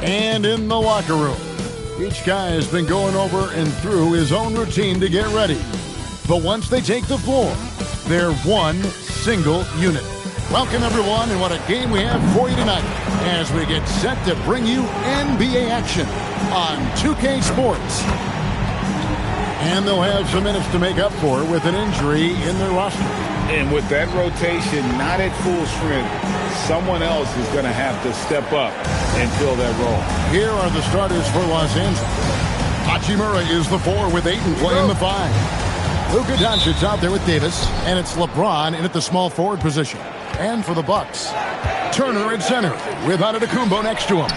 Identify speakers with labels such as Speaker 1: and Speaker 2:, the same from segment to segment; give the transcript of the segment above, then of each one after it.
Speaker 1: And in the locker room, each guy has been going over and through his own routine to get ready. But once they take the floor, they're one single unit. Welcome, everyone, and what a game we have for you tonight as we get set to bring you NBA action on 2K Sports. And they'll have some minutes to make up for with an injury in their roster.
Speaker 2: And with that rotation not at full strength, someone else is going to have to step up and fill that role.
Speaker 1: Here are the starters for Los Angeles. Hachimura is the 4 with Ayton playing the 5. Luka Doncic's out there with Davis, and it's LeBron in at the small forward position. And for the Bucks, Turner at center with Antetokounmpo next to him.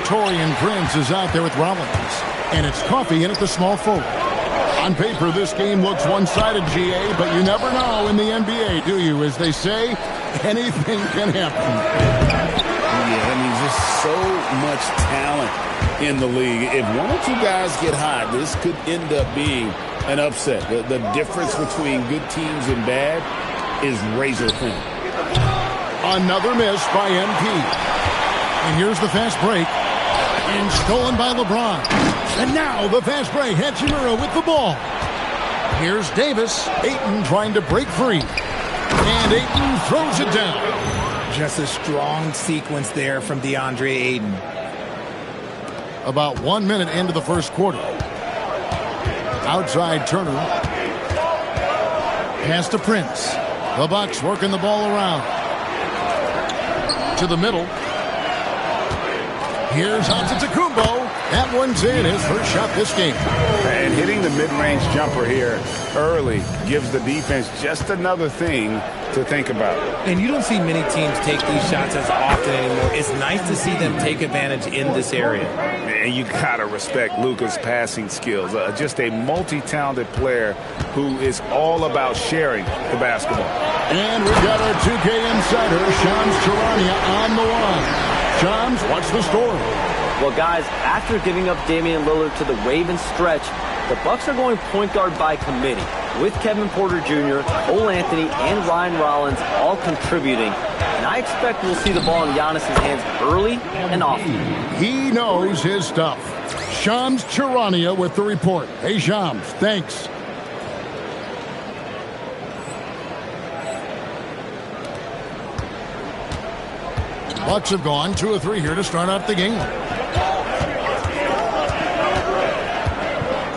Speaker 1: Taurean Prince is out there with Rollins, and it's Coffey in at the small forward. On paper, this game looks one-sided, GA, but you never know in the NBA, do you? As they say, anything can happen.
Speaker 2: Yeah, I mean, just so much talent in the league. If one or two guys get hot, this could end up being an upset. The difference between good teams and bad is razor thin.
Speaker 1: Another miss by MP. And here's the fast break. And stolen by LeBron. And now the fast break. Hachimura with the ball. Here's Davis. Ayton trying to break free. And Ayton throws it down.
Speaker 3: Just a strong sequence there from DeAndre Ayton.
Speaker 1: About 1 minute into the first quarter. Outside Turner. Pass to Prince. The Bucks working the ball around. To the middle. Here's Antetokounmpo. That one's in, his first shot this game.
Speaker 2: And hitting the mid-range jumper here early gives the defense just another thing to think about.
Speaker 3: And you don't see many teams take these shots as often anymore. It's nice to see them take advantage in this area.
Speaker 2: And you got to respect Luka's passing skills. Just a multi-talented player who is all about sharing the basketball.
Speaker 1: And we've got our 2K insider, Shams Charania, on the line. Shams, what's the story?
Speaker 4: Well, guys, after giving up Damian Lillard to the Ravens stretch, the Bucks are going point guard by committee, with Kevin Porter Jr., Cole Anthony, and Ryan Rollins all contributing. And I expect we'll see the ball in Giannis' hands early and often.
Speaker 1: He knows his stuff. Shams Charania with the report. Hey, Shams, thanks. Bucks have gone 2 of 3 here to start out the game.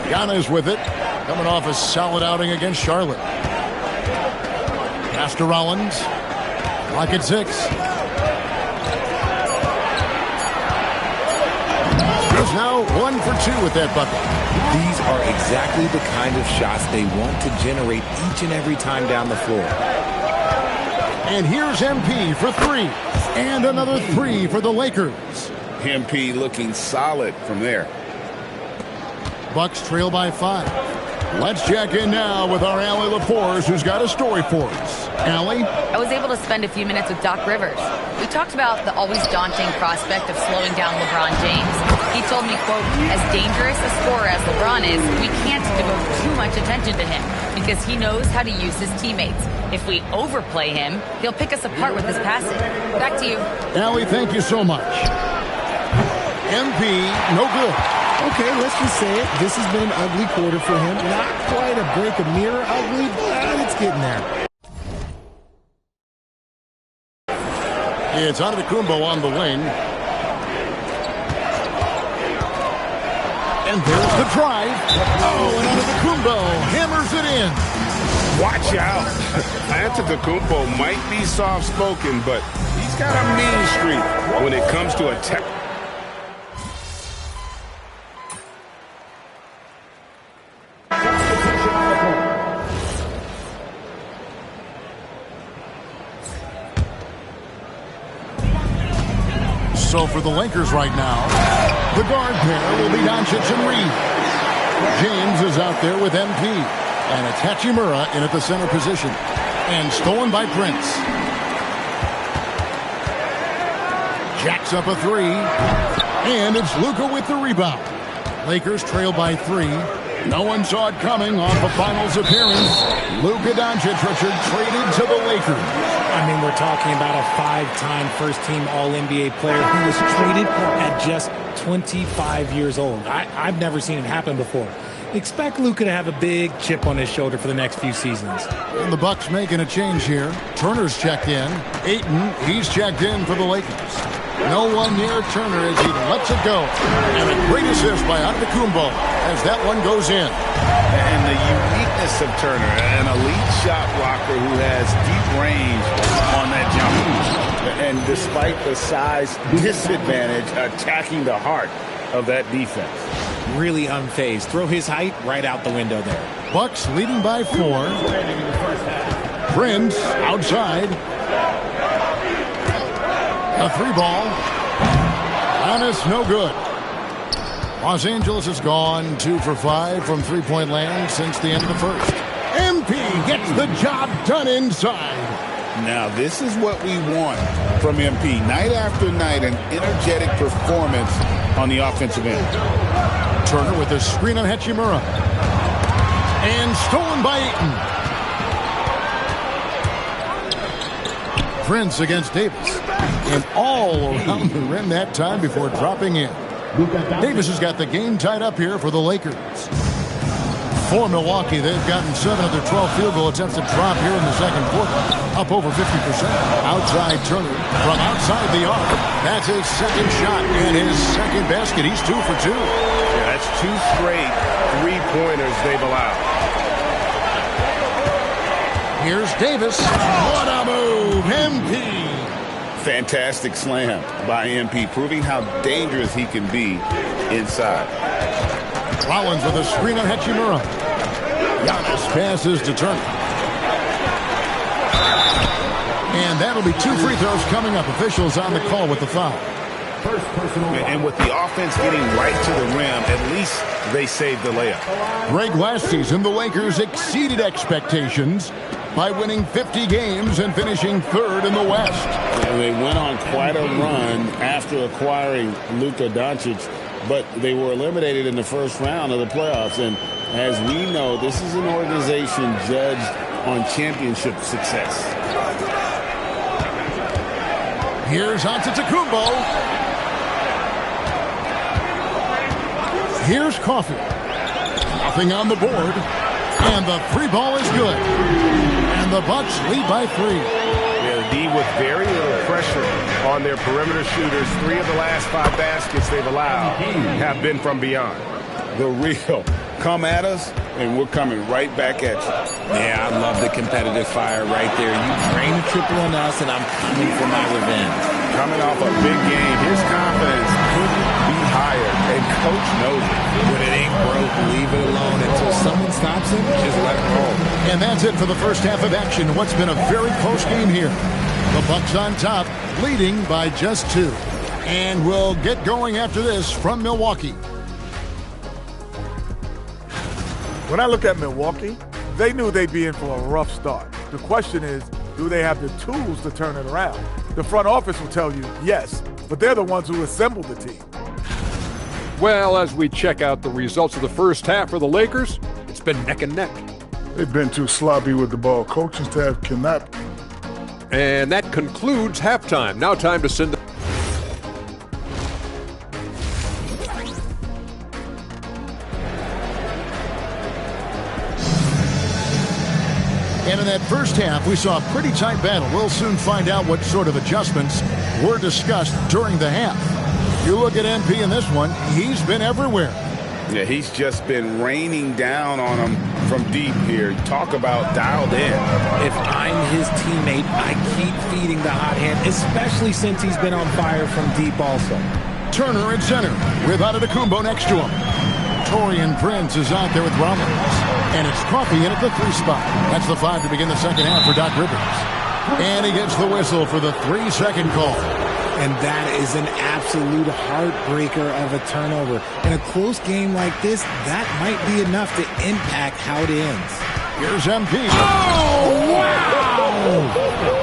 Speaker 1: Giannis with it, coming off a solid outing against Charlotte. Pass to Rollins. Clock at 6. He's now 1 for 2 with that bucket.
Speaker 3: These are exactly the kind of shots they want to generate each and every time down the floor.
Speaker 1: And here's MP for 3. And another 3 for the Lakers.
Speaker 2: MP looking solid from there.
Speaker 1: Bucks trail by 5. Let's check in now with our Allie LaForce, who's got a story for us. Allie?
Speaker 5: I was able to spend a few minutes with Doc Rivers. We talked about the always daunting prospect of slowing down LeBron James. He told me, quote, as dangerous a scorer as LeBron is, we can't devote too much attention to him because he knows how to use his teammates. If we overplay him, he'll pick us apart with his passing. Back to you.
Speaker 1: Allie, thank you so much. MP, no good.
Speaker 6: Okay, let's just say it. This has been an ugly quarter for him. Not quite a break a mirror ugly, but it's getting there.
Speaker 1: It's Antetokounmpo on the wing. And there's the drive. Oh, and Antetokounmpo hammers it in.
Speaker 7: Watch out. Antetokounmpo might be soft-spoken, but he's got a mean streak when it comes to attack.
Speaker 1: So for the Lakers right now, the guard pair will be Doncic and Reed. James is out there with MP. And it's Hachimura in at the center position. And stolen by Prince. Jacks up a three. And it's Luka with the rebound. Lakers trail by 3. No one saw it coming off the finals appearance. Luka Doncic, Richard, traded to the Lakers.
Speaker 3: I mean, we're talking about a 5-time first-team All-NBA player who was traded at just 25 years old. I've never seen it happen before. Expect Luka to have a big chip on his shoulder for the next few seasons.
Speaker 1: And the Bucks making a change here. Turner's checked in. Ayton, he's checked in for the Lakers. No one near Turner as he lets it go. And a great assist by Antetokounmpo as that one goes in.
Speaker 2: And the uniqueness of Turner, an elite shot blocker who has deep range on that jumper. And despite the size disadvantage, attacking the heart of that defense.
Speaker 3: Really unfazed. Throw his height right out the window there.
Speaker 1: Bucks leading by 4. Prince outside. A 3-ball. Giannis, no good. Los Angeles has gone 2 for 5 from three-point land since the end of the first. MP gets the job done inside.
Speaker 2: Now, this is what we want from MP. Night after night, an energetic performance on the offensive end.
Speaker 1: Turner with a screen on Hachimura. And stolen by Ayton. Prince against Davis. And all around the rim that time before dropping in. Davis has got the game tied up here for the Lakers. For Milwaukee, they've gotten 7 of their 12 field goal attempts to drop here in the second quarter. Up over 50%. Outside Turner from outside the arc. That's his second shot and his second basket. He's 2 for 2.
Speaker 7: Yeah, that's 2 straight three-pointers they've allowed.
Speaker 1: Here's Davis. What a move. MP.
Speaker 2: Fantastic slam by MP, proving how dangerous he can be inside.
Speaker 1: Rollins with a screen on Hachimura. Giannis passes to Turner. And that'll be 2 free throws coming up. Officials on the call with the foul.
Speaker 2: And with the offense getting right to the rim, at least they saved the layup.
Speaker 1: Greg, last season, the Lakers exceeded expectations by winning 50 games and finishing 3rd in the West.
Speaker 2: They went on quite a run after acquiring Luka Doncic, but they were eliminated in the first round of the playoffs. And as we know, this is an organization judged on championship success.
Speaker 1: Here's Antetokounmpo. Here's Coffey. Nothing on the board. And the 3-ball is good. And the Bucks lead by 3.
Speaker 7: Yeah, the D with very little pressure on their perimeter shooters. 3 of the last 5 baskets they've allowed have been from beyond.
Speaker 2: The real come at us, and we're coming right back at you.
Speaker 3: Yeah, I love the competitive fire right there. You drain a triple on us, and I'm coming for my revenge.
Speaker 7: Coming off a big game, his confidence couldn't be higher, and Coach knows it.
Speaker 3: When it ain't broke, leave it alone until someone stops him. Just let it roll.
Speaker 1: And that's it for the first half of action. What's been a very close game here. The Bucks on top, leading by just 2. And we'll get going after this from Milwaukee.
Speaker 8: When I look at Milwaukee, they knew they'd be in for a rough start. The question is, do they have the tools to turn it around? The front office will tell you yes, but they're the ones who assembled the team.
Speaker 9: Well, as we check out the results of the first half for the Lakers, it's been neck and neck.
Speaker 10: They've been too sloppy with the ball. Coaching staff cannot.
Speaker 9: And that concludes halftime. Now time to send the...
Speaker 1: And in that first half, we saw a pretty tight battle. We'll soon find out what sort of adjustments were discussed during the half. You look at MP in this one, he's been everywhere.
Speaker 2: Yeah, he's just been raining down on him from deep here. Talk about dialed in.
Speaker 3: If I'm his teammate, I keep feeding the hot hand, especially since he's been on fire from deep also.
Speaker 1: Turner at center with Antetokounmpo next to him. Taurean Prince is out there with Rollins. And it's Coffey in at the 3 spot. That's the 5 to begin the second half for Doc Rivers. And he gets the whistle for the 3-second call.
Speaker 3: And that is an absolute heartbreaker of a turnover. In a close game like this, that might be enough to impact how it ends.
Speaker 1: Here's MP.
Speaker 3: Oh, wow!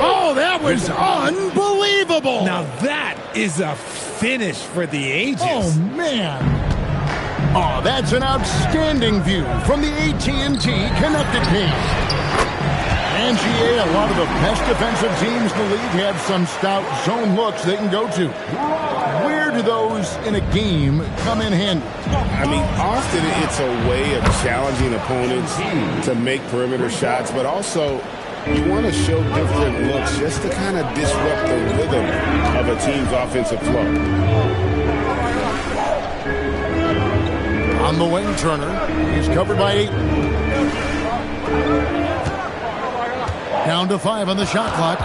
Speaker 1: Oh, that was unbelievable!
Speaker 3: Now that is a finish for the ages.
Speaker 1: Oh, man. Oh, that's an outstanding view from the AT&T Connected Page. And GA, a lot of the best defensive teams in the league have some stout zone looks they can go to. Where do those in a game come in handy?
Speaker 2: I mean, often it's a way of challenging opponents to make perimeter shots, but also you want to show different looks just to kind of disrupt the rhythm of a team's offensive flow.
Speaker 1: On the wing, Turner. He's covered by 8. Down to 5 on the shot clock.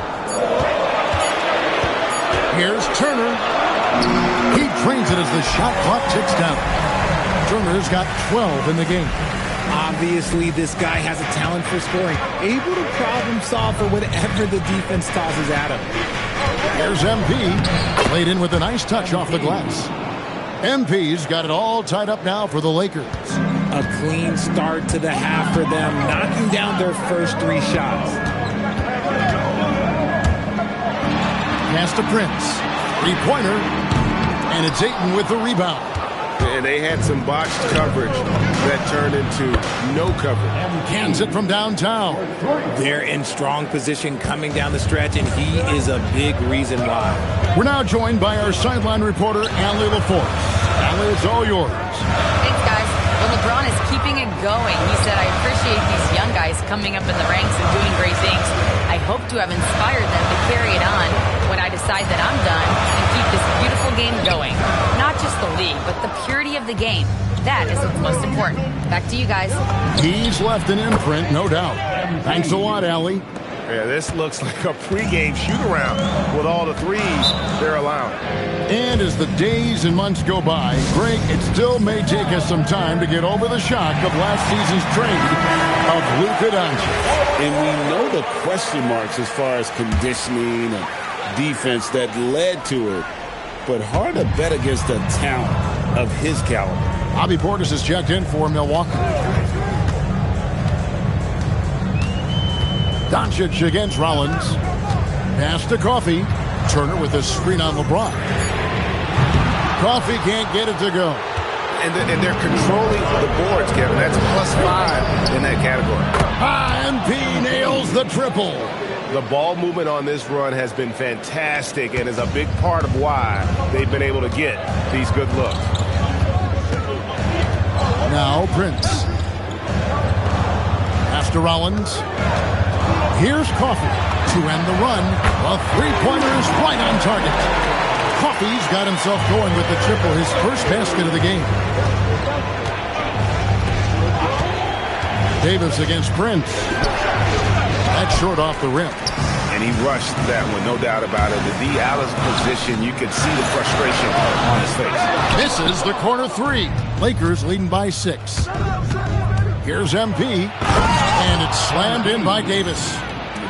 Speaker 1: Here's Turner. He drains it as the shot clock ticks down. Turner's got 12 in the game.
Speaker 3: Obviously, this guy has a talent for scoring. Able to problem solve for whatever the defense tosses at him.
Speaker 1: Here's MP. Played in with a nice touch off the glass. MP's got it all tied up now for the Lakers.
Speaker 3: A clean start to the half for them, knocking down their first 3 shots.
Speaker 1: Pass to Prince. 3-pointer. And it's Ayton with the rebound.
Speaker 7: And they had some botched coverage that turned into no coverage.
Speaker 1: Cans it from downtown.
Speaker 3: They're in strong position coming down the stretch, and he is a big reason why.
Speaker 1: We're now joined by our sideline reporter, Allie LaForce. Allie, it's all yours.
Speaker 5: Thanks, guys. Well, LeBron is keeping it going. He said, I appreciate these young guys coming up in the ranks and doing great things. I hope to have inspired them to carry it on when I decide that I'm done and keep this beautiful game going. Not just the league, but the purity of the game. That is what's most important. Back to you guys.
Speaker 1: He's left an imprint, no doubt. Thanks a lot, Allie.
Speaker 7: Yeah, this looks like a pregame shoot-around with all the threes they're allowing.
Speaker 1: And as the days and months go by, Greg, it still may take us some time to get over the shock of last season's trade of Luka Doncic.
Speaker 2: And we know the question marks as far as conditioning and defense that led to it, but hard to bet against the talent of his caliber.
Speaker 1: Bobby Portis has checked in for Milwaukee. Doncic against Rollins. Pass to Coffey. Turner with a screen on LeBron. Coffey can't get it to go.
Speaker 7: And they're controlling the boards, Kevin. That's +5 in that category.
Speaker 1: MP nails the triple.
Speaker 7: The ball movement on this run has been fantastic and is a big part of why they've been able to get these good looks.
Speaker 1: Now Prince. Pass to Rollins. Here's Coffey to end the run. A three-pointer is right on target. Coffey's got himself going with the triple, his first basket of the game. Davis against Prince. That's short off the rim.
Speaker 7: And he rushed that one, no doubt about it. The D. Allen's position, you could see the frustration on his face.
Speaker 1: Misses the corner 3. Lakers leading by 6. Here's MP. And it's slammed in by Davis.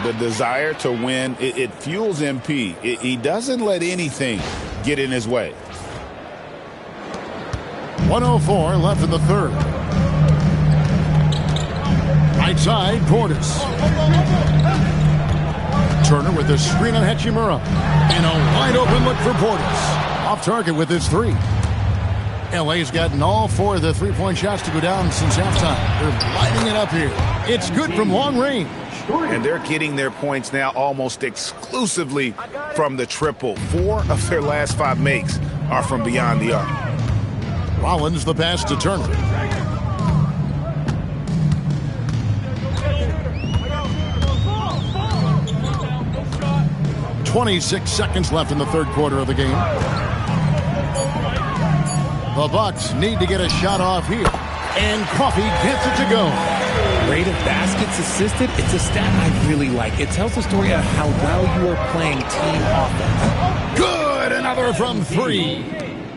Speaker 2: The desire to win, it fuels MP. He doesn't let anything get in his way.
Speaker 1: 1:04 left in the third. Right side, Portis. Turner with a screen on Hachimura. And a wide open look for Portis. Off target with his three. LA's gotten all 4 of the three-point shots to go down since halftime. They're lighting it up here. It's good from long range.
Speaker 7: And they're getting their points now almost exclusively from the triple. 4 of their last 5 makes are from beyond the arc.
Speaker 1: Rollins the pass to Turner. .26 seconds left in the third quarter of the game. The Bucks need to get a shot off here. And Coffee gets it to go.
Speaker 3: Rate of baskets assisted, it's a stat I really like. It tells the story of how well you are playing team offense.
Speaker 1: Good! Another from 3.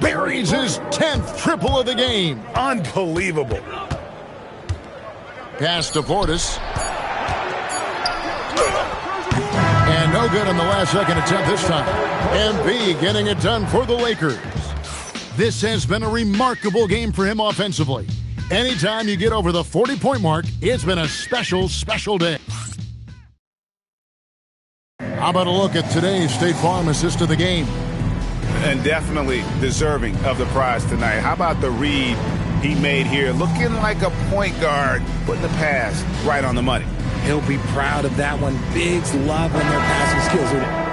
Speaker 1: Buries his 10th triple of the game.
Speaker 7: Unbelievable.
Speaker 1: Pass to Portis. And no good on the last second attempt this time. MB getting it done for the Lakers. This has been a remarkable game for him offensively. Anytime you get over the 40-point mark, it's been a special, special day. How about a look at today's State Farm assist of the game?
Speaker 7: And definitely deserving of the prize tonight. How about the read he made here? Looking like a point guard, putting the pass right on the money.
Speaker 3: He'll be proud of that one. Bigs love when their passing skills are there.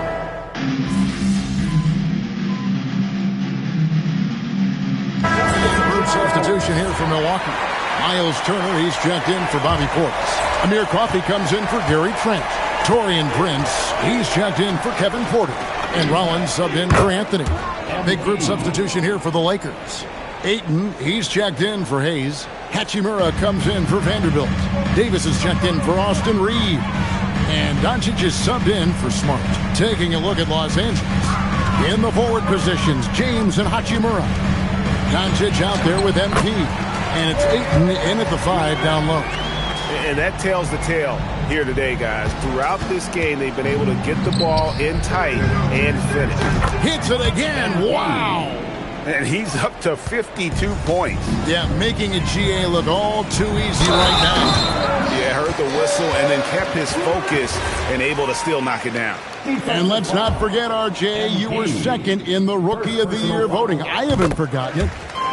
Speaker 1: Group substitution here for Milwaukee. Miles Turner, he's checked in for Bobby Portis. Amir Coffey comes in for Gary Trent. Torian Prince, he's checked in for Kevin Porter. And Rollins subbed in for Anthony. Big group substitution here for the Lakers. Ayton, he's checked in for Hayes. Hachimura comes in for Vanderbilt. Davis is checked in for Austin Reed. And Doncic is subbed in for Smart. Taking a look at Los Angeles. In the forward positions, James and Hachimura. Doncic out there with MP. And it's Ayton in at the 5 down low.
Speaker 7: And that tells the tale here today, guys. Throughout this game, they've been able to get the ball in tight and finish.
Speaker 1: Hits it again. Wow.
Speaker 7: And he's up to 52 points.
Speaker 1: Yeah, making a GA look all too easy right now.
Speaker 7: Yeah, heard the whistle and then kept his focus and able to still knock it down.
Speaker 1: And let's not forget, RJ, you were second in the Rookie of the Year voting. I haven't forgotten it.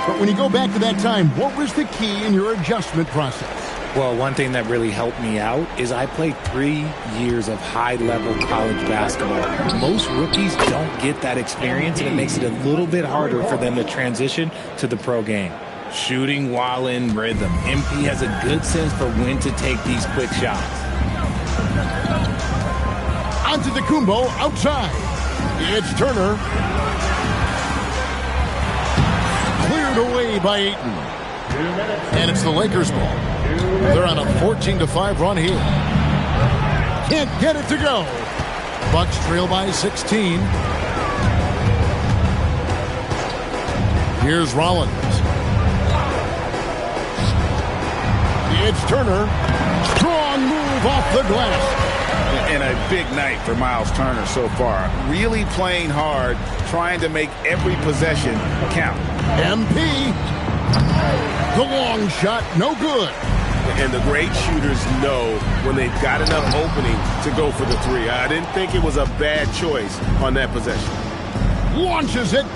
Speaker 1: But when you go back to that time, what was the key in your adjustment process?
Speaker 3: Well, one thing that really helped me out is I played 3 years of high-level college basketball. Most rookies don't get that experience, and it makes it a little bit harder for them to transition to the pro game. Shooting while in rhythm. MP has a good sense for when to take these quick shots.
Speaker 1: Onto the Kumbo outside. It's Turner. Cleared away by Ayton. And it's the Lakers ball. They're on a 14-5 run here. Can't get it to go. Bucks trail by 16. Here's Rollins. It's Turner. Strong move off the glass.
Speaker 7: And a big night for Miles Turner so far. Really playing hard, trying to make every possession count.
Speaker 1: MP. The long shot, no good.
Speaker 7: And the great shooters know when they've got enough opening to go for the 3. I didn't think it was a bad choice on that possession.
Speaker 1: Launches it.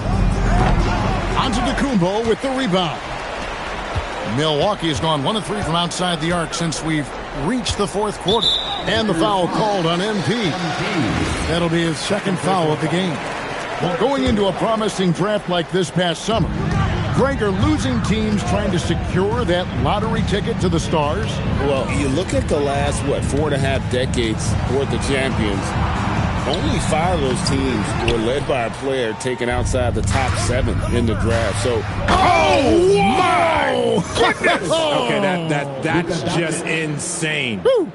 Speaker 1: Onto Kumbo with the rebound. Milwaukee has gone 1 of 3 from outside the arc since we've reached the 4th quarter. And the foul called on MP. That'll be his 2nd foul of the game. Well, going into a promising draft like this past summer, Greg, are losing teams trying to secure that lottery ticket to the stars?
Speaker 2: Well, you look at the last, 4.5 decades worth of champions. Only 5 of those teams were led by a player taken outside the top 7 in the draft. So,
Speaker 1: oh my goodness!
Speaker 3: Okay, that's just insane.
Speaker 1: Woo.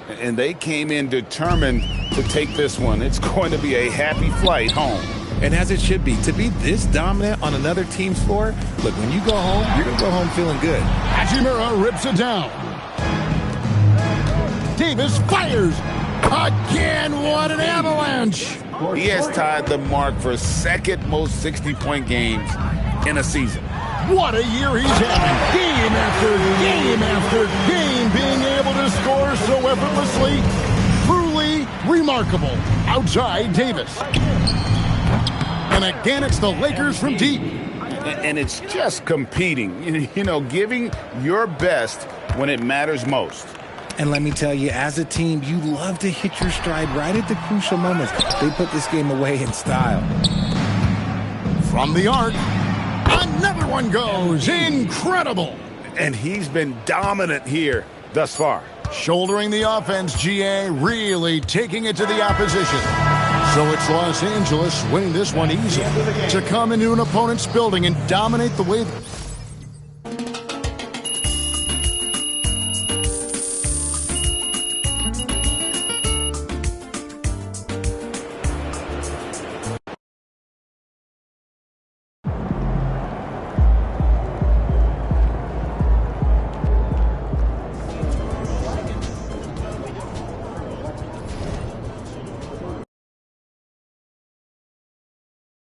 Speaker 7: And they came in determined to take this one. It's going to be a happy flight home.
Speaker 3: And as it should be, to be this dominant on another team's floor, look, when you go home, you're going to go home feeling good.
Speaker 1: Hachimura rips it down. Davis fires. Again, what an avalanche.
Speaker 7: He has tied the mark for 2nd most 60-point games in a season.
Speaker 1: What a year he's having. Game after game after game, being able to score so effortlessly. Truly remarkable. Outside Davis. And again, it's the Lakers from deep.
Speaker 2: And it's just competing, giving your best when it matters most.
Speaker 3: And let me tell you, as a team, you love to hit your stride right at the crucial moments. They put this game away in style.
Speaker 1: From the arc, another one goes. Incredible.
Speaker 2: And he's been dominant here thus far.
Speaker 1: Shouldering the offense, GA really taking it to the opposition. So it's Los Angeles winning this one easy to come into an opponent's building and dominate the way